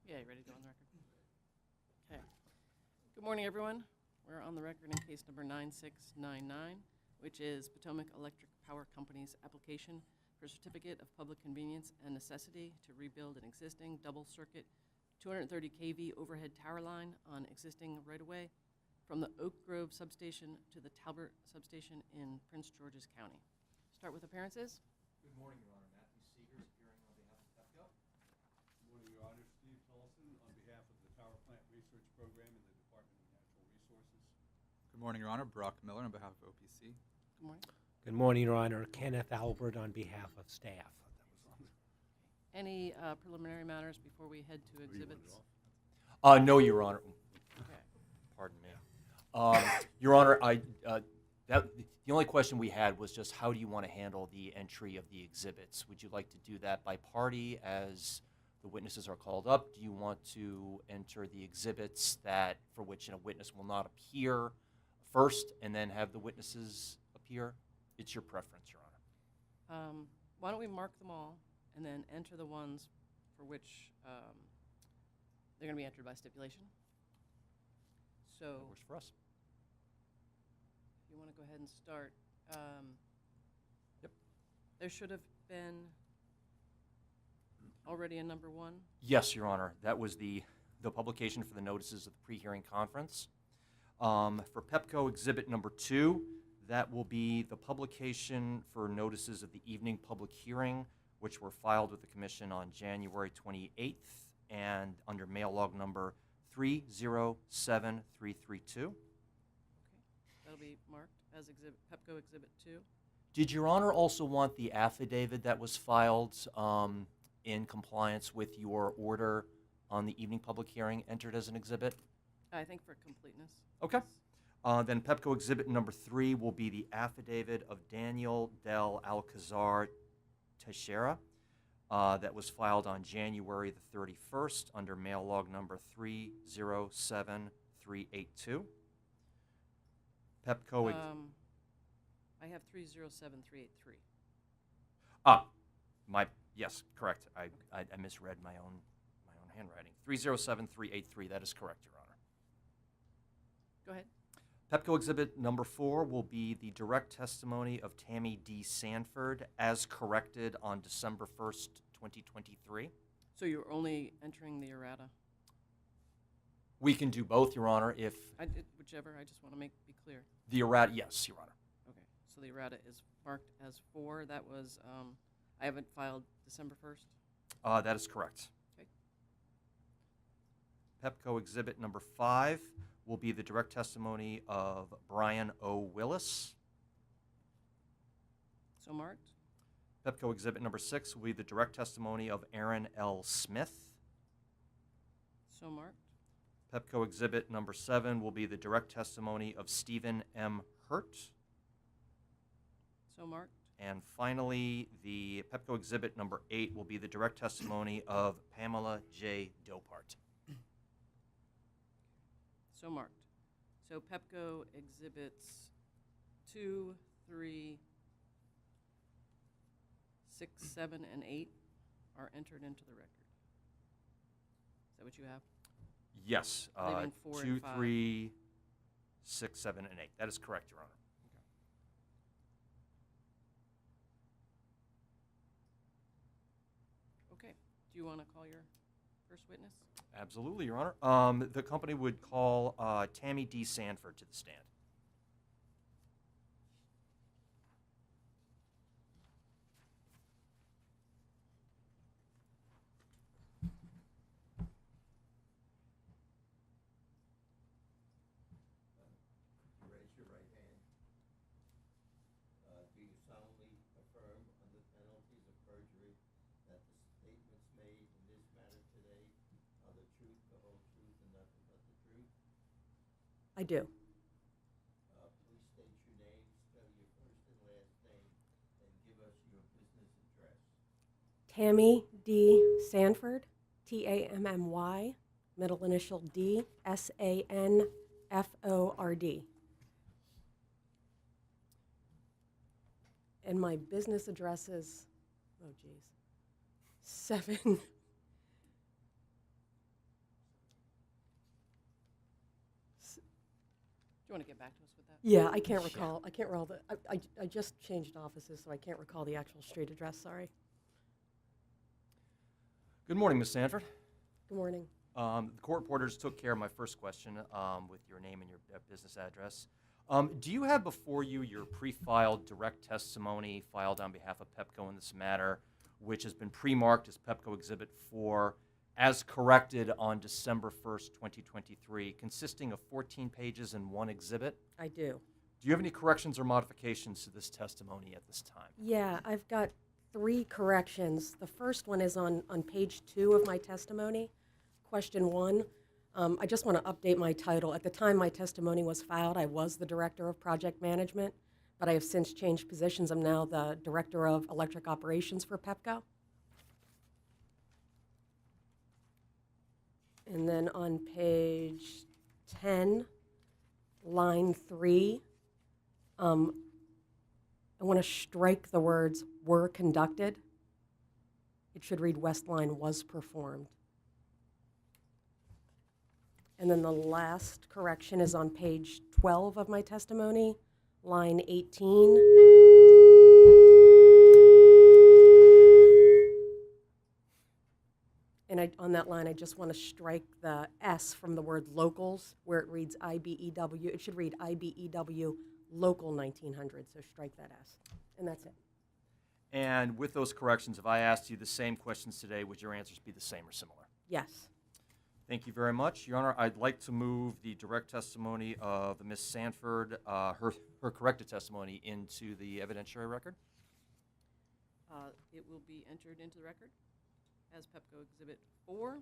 Yeah, you ready to go on the record? Okay. Good morning, everyone. We're on the record in case number 9699, which is Potomac Electric Power Company's application for a certificate of public convenience and necessity to rebuild an existing double-circuit 230 kV overhead tower line on existing right-of-way from the Oak Grove Substation to the Talbert Substation in Prince George's County. Start with appearances. Good morning, Your Honor. Matthew Seegers, appearing on behalf of Pepco. Good morning, Your Honor. Steve Tolson on behalf of the Tower Plant Research Program and the Department of Natural Resources. Good morning, Your Honor. Brock Miller on behalf of OPC. Good morning. Good morning, Your Honor. Kenneth Albert on behalf of staff. Any preliminary matters before we head to exhibits? No, Your Honor. Okay. Pardon me. Your Honor, the only question we had was just how do you want to handle the entry of the exhibits? Would you like to do that by party as the witnesses are called up? Do you want to enter the exhibits that for which a witness will not appear first and then have the witnesses appear? It's your preference, Your Honor. Why don't we mark them all and then enter the ones for which they're going to be entered by stipulation? So That works for us. if you want to go ahead and start. Yep. There should have been already a number one. Yes, Your Honor. That was the publication for the notices of the pre-hearing conference. For Pepco Exhibit number 2, that will be the publication for notices of the evening public hearing, which were filed with the Commission on January 28th and under mail log number 307332. Okay. That'll be marked as Pepco Exhibit 2. Did Your Honor also want the affidavit that was filed in compliance with your order on the evening public hearing entered as an exhibit? I think for completeness. Okay. Then Pepco Exhibit number 3 will be the affidavit of Daniel Del Alcazar Teixeira that was filed on January the 31st under mail log number 307382. Pepco. I have 307383. Yes, correct. I misread my own handwriting. 307383. That is correct, Your Honor. Go ahead. Pepco Exhibit number 4 will be the direct testimony of Tammy D. Sanford as corrected on December 1st, 2023. So you're only entering the errata? We can do both, Your Honor, if Whichever, I just want to be clear. the errata, yes, Your Honor. Okay, so the errata is marked as 4. That was, I haven't filed December 1st. That is correct. Okay. Pepco Exhibit number 5 will be the direct testimony of Brian O. Willis. So marked. Pepco Exhibit number 6 will be the direct testimony of Aaron L. Smith. So marked. Pepco Exhibit number 7 will be the direct testimony of Stephen M. Hurt. So marked. And finally, the Pepco Exhibit number 8 will be the direct testimony of Pamela J. Dopart. So marked. So Pepco Exhibits 2, 3, 6, 7, and 8 are entered into the record. Is that what you have? Yes, Leaving 4 2, and 5. 3, 6, 7, and 8. That is correct, Your Honor. Okay. Do you want to call your first witness? Absolutely, Your Honor. The company would call Tammy D. Sanford to the stand. Raise your right hand. Do you solemnly affirm under penalties of perjury that the statements made in this matter today are the truth, the whole truth, and nothing but the truth? I do. Please state your name, spell your first and last name, and give us your business address. Tammy D. Sanford, Tammy, middle initial D, Sanford. And my business address is, 7 want to get back to us with that? Yeah, I can't recall. I can't recall I just changed offices, so I can't recall the actual street address. Sorry. Good morning, Ms. Sanford. Good morning. The court reporters took care of my first question with your name and your business address. Do you have before you your pre-filed direct testimony filed on behalf of Pepco in this matter, which has been pre-marked as Pepco Exhibit 4, as corrected on December 1st, 2023, consisting of 14 pages and 1 exhibit? I do. Do you have any corrections or modifications to this testimony at this time? Yeah, I've got 3 corrections. The first one is on page 2 of my testimony. Question 1, I just want to update my title. At the time my testimony was filed, I was the Director of Project Management, but I have since changed positions. I'm now the Director of Electric Operations for Pepco. And then on page 10, line 3, I want to strike the words "were conducted." It should read "West Line was performed." And then the last correction is on page 12 of my testimony, line 18. And on that line, I just want to strike the S from the word locals, where it reads IBEW. It should read IBEW Local 1900, so strike that S. And that's it. And with those corrections, if I asked you the same questions today, would your answers be the same or similar? Yes. Thank you very much. Your Honor, I'd like to move the direct testimony of Ms. Sanford, her corrected testimony, into the evidentiary record. It will be entered into the record as Pepco Exhibit 4.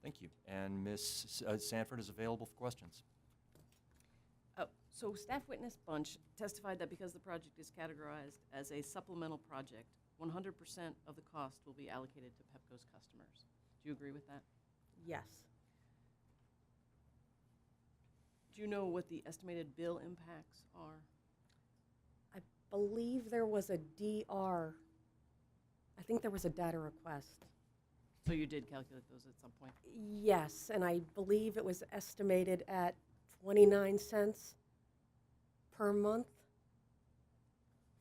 Thank you. And Ms. Sanford is available for questions. Oh, so staff witness Bunch testified that because the project is categorized as a supplemental project, 100% of the cost will be allocated to Pepco's customers. Do you agree with that? Yes. Do you know what the estimated bill impacts are? I believe there was a DR. I think there was a data request. So you did calculate those at some point? Yes, and I believe it was estimated at 29 cents per month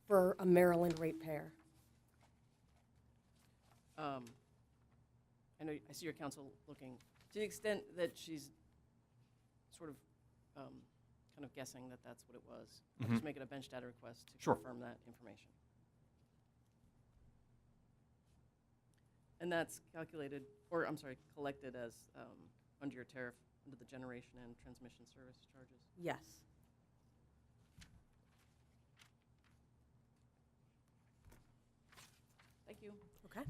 for a Maryland ratepayer. I see your counsel looking, to the extent that she's sort of kind of guessing that that's what it was. I'll just make it a bench data request to Sure. confirm that information. And that's calculated, or I'm sorry, collected as under your tariff, under the generation and transmission service charges. Yes. Thank you. Okay.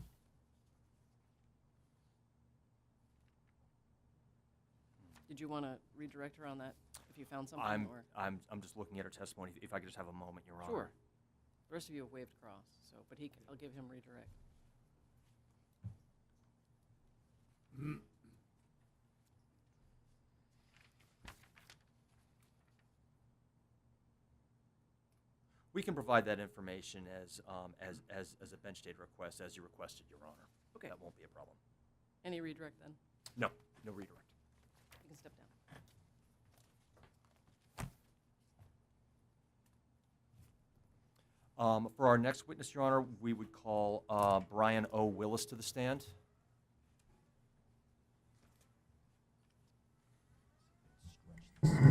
Did you want to redirect her on that if you found something? I'm or? just looking at her testimony. If I could just have a moment, Your Honor. Sure. The rest of you have waved across, so but I'll give him redirect. We can provide that information as a bench data request, as you requested, Your Honor. Okay. That won't be a problem. Any redirect then? No, no redirect. You can step down. For our next witness, Your Honor, we would call Brian O. Willis to the stand. Please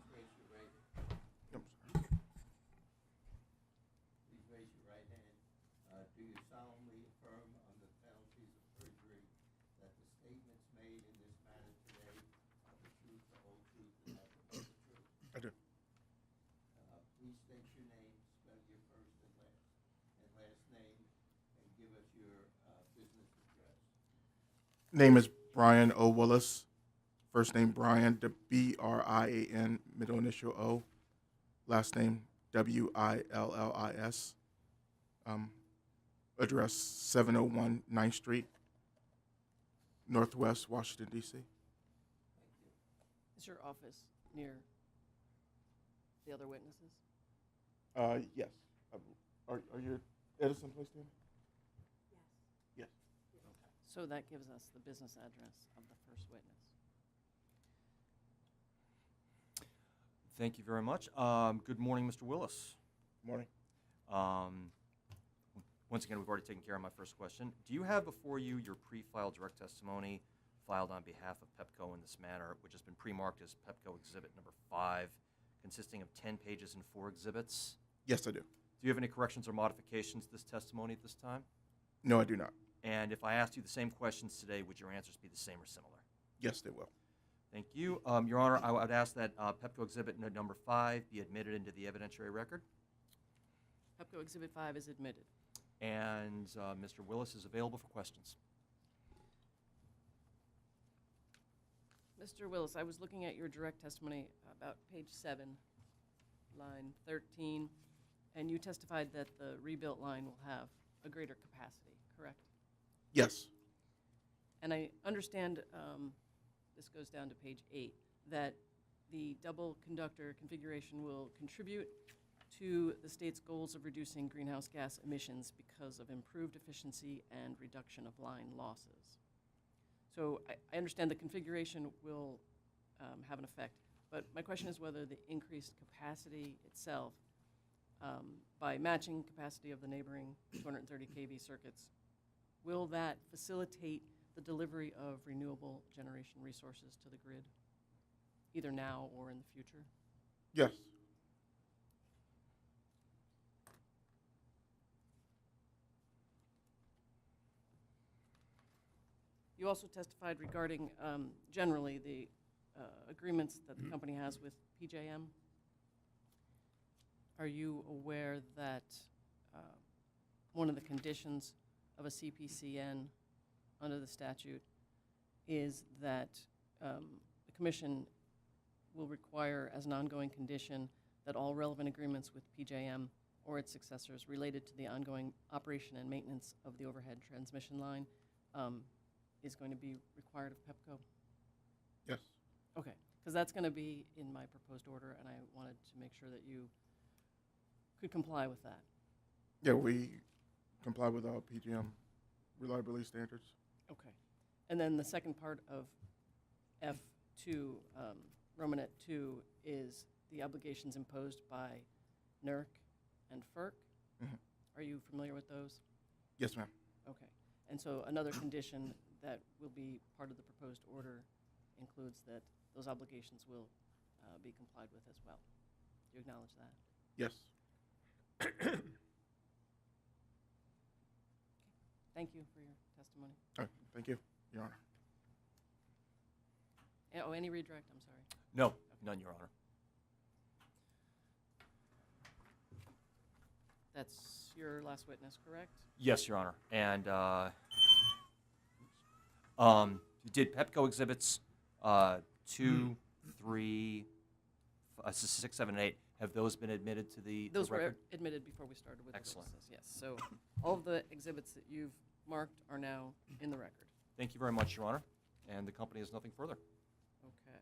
raise your right. Please raise your right hand. Do you solemnly affirm under penalties of perjury that the statements made in this matter today are the truth, the whole truth, and nothing but the truth? I do. Please state your name, spell your first and last name, and give us your business address. Name is Brian O. Willis. First name Brian, B-R-I-A-N, middle initial O. Last name W-I-L-L-I-S. Address 701 9th Street, Northwest, Washington, D.C. Is your office near the other witnesses? Yes. that gives us the business address of the first witness. Thank you very much. Good morning, Mr. Willis. Morning. Once again, we've already taken care of my first question. Do you have before you your pre-filed direct testimony filed on behalf of Pepco in this matter, which has been pre-marked as Pepco Exhibit number 5, consisting of 10 pages and 4 exhibits? Yes, I do. Do you have any corrections or modifications to this testimony at this time? No, I do not. And if I asked you the same questions today, would your answers be the same or similar? Yes, they will. Thank you. Your Honor, I would ask that Pepco Exhibit number 5 be admitted into the evidentiary record. Pepco Exhibit 5 is admitted. And Mr. Willis is available for questions. Mr. Willis, I was looking at your direct testimony about page 7, line 13, and you testified that the rebuilt line will have a greater capacity, correct? Yes. And I understand, this goes down to page 8, that the double conductor configuration will contribute to the state's goals of reducing greenhouse gas emissions because of improved efficiency and reduction of line losses. So I understand the configuration will have an effect, but my question is whether the increased capacity itself, by matching capacity of the neighboring 230 kV circuits, will that facilitate the delivery of renewable generation resources to the grid, either now or in the future? Yes. You also testified regarding generally the agreements that the company has with PJM. Are you aware that one of the conditions of a CPCN under the statute is that the Commission will require as an ongoing condition that all relevant agreements with PJM or its successors related to the ongoing operation and maintenance of the overhead transmission line is going to be required of Pepco? Yes. Okay, because that's going to be in my proposed order, and I wanted to make sure that you could comply with that. Yeah, we comply with all PGM reliability standards. Okay. And then the second part of F2, Romanet 2, is the obligations imposed by NERC and FERC. Mhm. Are you familiar with those? Yes, ma'am. Okay. And so another condition that will be part of the proposed order includes that those obligations will be complied with as well. Do you acknowledge that? Yes. Thank you for your testimony. All right. Thank you, Your Honor. Oh, any redirect? I'm sorry. No, none, Your Honor. That's your last witness, correct? Yes, Your Honor. And did Pepco exhibits 2, 3, 6, 7, and 8, have those been admitted to the Those were record? admitted before we started with Excellent. the witnesses, yes. So all of the exhibits that you've marked are now in the record. Thank you very much, Your Honor. And the company has nothing further. Okay.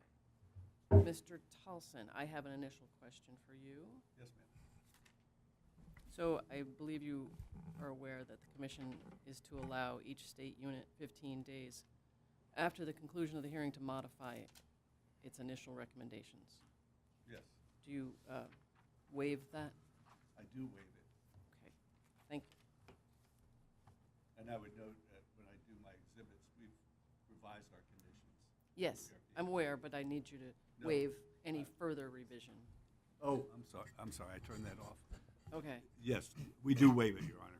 Mr. Tolson, I have an initial question for you. Yes, ma'am. So I believe you are aware that the commission is to allow each state unit 15 days after the conclusion of the hearing to modify its initial recommendations. Yes, Do you waive that? I do waive it. Okay, thank you. And I would note that when I do my exhibits, we've revised our conditions. Yes, I'm aware, but I need you to No. waive any further revision. Oh, I'm sorry, I turned that off. Okay, Yes, we do waive it, Your Honor.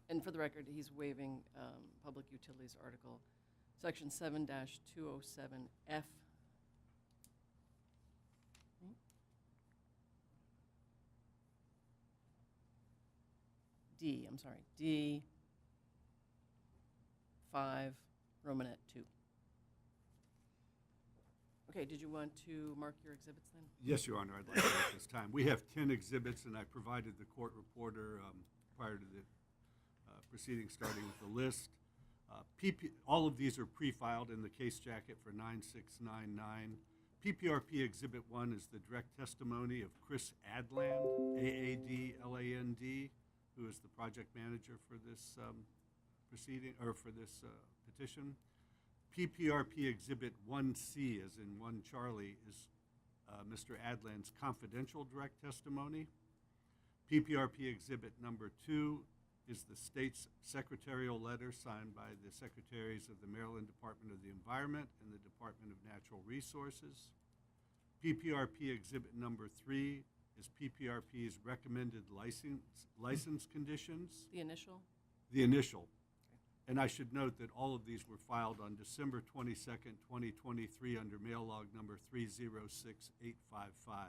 and for the record, he's waiving Public Utilities Article, Section 7-207F. D, I'm sorry, D 5, Romanet 2. Okay, did you want to mark your exhibits then? Yes, Your Honor, I'd like to at this time. We have 10 exhibits, and I provided the court reporter prior to the proceeding, starting with the list. All of these are pre-filed in the case jacket for 9699. PPRP Exhibit 1 is the direct testimony of Chris Adland, A-A-D-L-A-N-D, who is the project manager for this proceeding, or for this petition. PPRP Exhibit 1C, as in 1 Charlie, is Mr. Adland's confidential direct testimony. PPRP Exhibit number 2 is the state's secretarial letter signed by the Secretaries of the Maryland Department of the Environment and the Department of Natural Resources. PPRP Exhibit number 3 is PPRP's recommended license conditions. The initial? The initial. And I should note that all of these were filed on December 22nd, 2023 under mail log number 306855.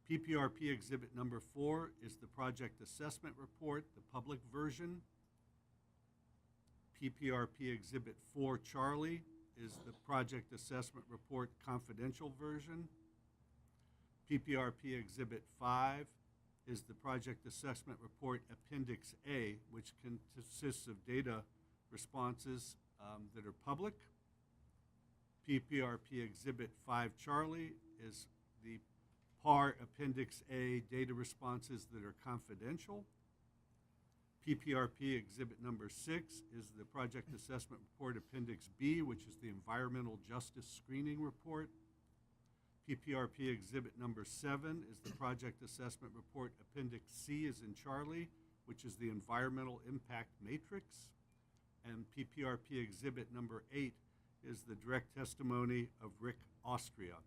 PPRP Exhibit number 4 is the project assessment report, the public version. PPRP Exhibit 4 Charlie is the project assessment report confidential version. PPRP Exhibit 5 is the project assessment report Appendix A, which consists of data responses that are public. PPRP Exhibit 5 Charlie is the PAR Appendix A data responses that are confidential. PPRP Exhibit number 6 is the project assessment report Appendix B, which is the environmental justice screening report. PPRP Exhibit number 7 is the project assessment report Appendix C as in Charlie, which is the environmental impact matrix. And PPRP Exhibit number 8 is the direct testimony of Rick Austria.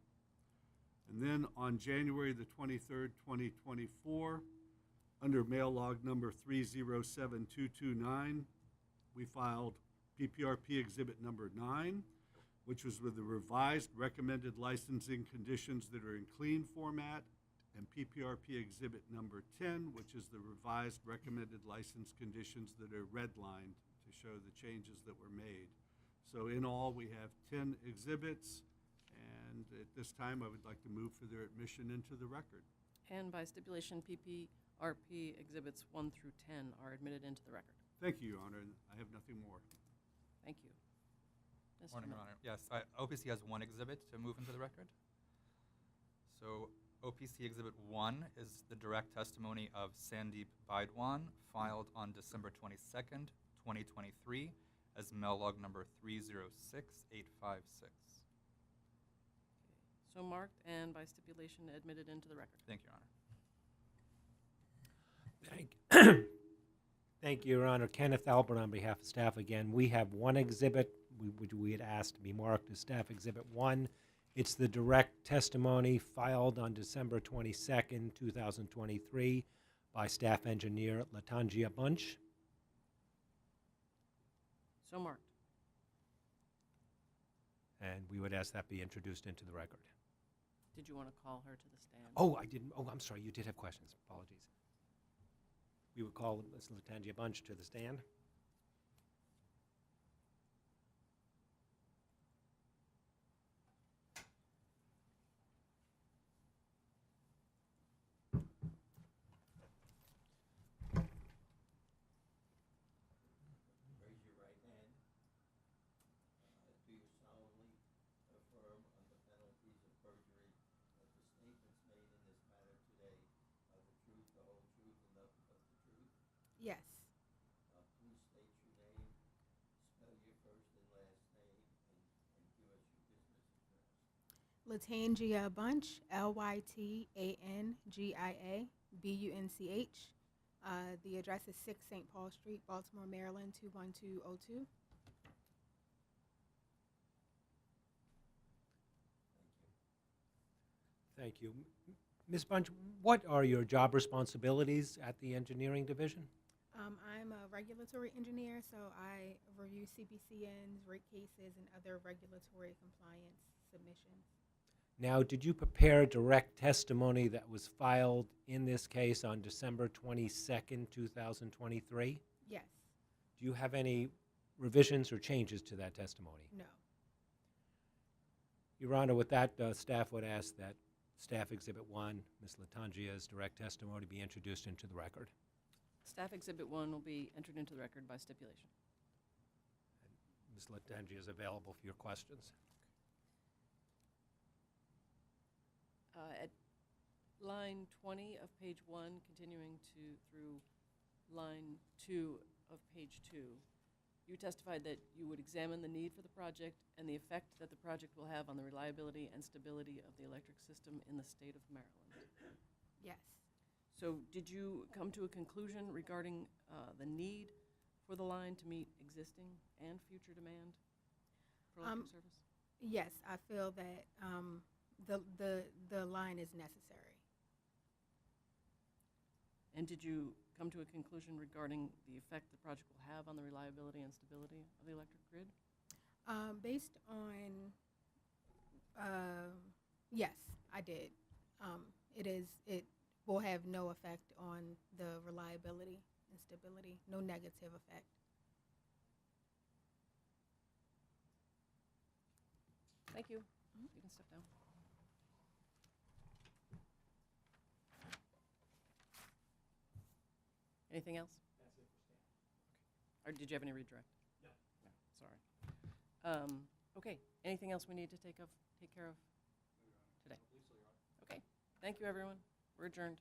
And then on January the 23rd, 2024, under mail log number 307229, we filed PPRP Exhibit number 9, which was with the revised recommended licensing conditions that are in clean format, and PPRP Exhibit number 10, which is the revised recommended license conditions that are redlined to show the changes that were made. So in all, we have 10 exhibits, and at this time, I would like to move for their admission into the record. And by stipulation, PPRP Exhibits 1 through 10 are admitted into the record. Thank you, Your Honor, and I have nothing more. Thank you. Mr. Morning, Your Miller. Honor. Yes, OPC has one exhibit to move into the record. So OPC Exhibit 1 is the direct testimony of Sandeep Baidwan, filed on December 22nd, 2023, as mail log number 306856. So marked and by stipulation admitted into the record. Thank you, Your Honor. Thank you, Your Honor. Kenneth Albert on behalf of staff again. We have one exhibit which we had asked to be marked as Staff Exhibit 1. It's the direct testimony filed on December 22nd, 2023 by Staff Engineer Latangia Bunch. So marked. And we would ask that be introduced into the record. Did you want to call her to the stand? Oh, I didn't. Oh, I'm sorry. You did have questions. Apologies. We would call Ms. Latangia Bunch to the stand. Raise your right hand. Do you solemnly affirm under penalties of perjury that the statements made in this matter today are the truth, the whole truth, and nothing but the truth? Yes. Please state your name, spell your first and last name, and give us your business address. Latangia Bunch, Lytangia Bunch. The address is 6 St. Paul Street, Baltimore, Maryland, 21202. Thank you. Ms. Bunch, what are your job responsibilities at the engineering division? I'm a regulatory engineer, so I review CPCNs, rate cases, and other regulatory compliance submissions. Now, did you prepare direct testimony that was filed in this case on December 22nd, 2023? Yes. Do you have any revisions or changes to that testimony? No. Your Honor, with that, staff would ask that Staff Exhibit 1, Ms. Latangia's direct testimony, be introduced into the record. Staff Exhibit 1 will be entered into the record by stipulation. Ms. Latangia is available for your questions. At line 20 of page 1, continuing through line 2 of page 2, You testified that you would examine the need for the project and the effect that the project will have on the reliability and stability of the electric system in the state of Maryland. Yes. So did you come to a conclusion regarding the need for the line to meet existing and future demand for electric service? Yes, I feel that the line is necessary. And did you come to a conclusion regarding the effect the project will have on the reliability and stability of the electric grid? Based on, yes, I did. It will have no effect on the reliability and stability, no negative effect. Thank you. You can step down. Anything else? That's it for staff. Or did you have any redirect? No. No, sorry. Okay, anything else we need to take care of today? Okay, thank you, everyone. We're adjourned.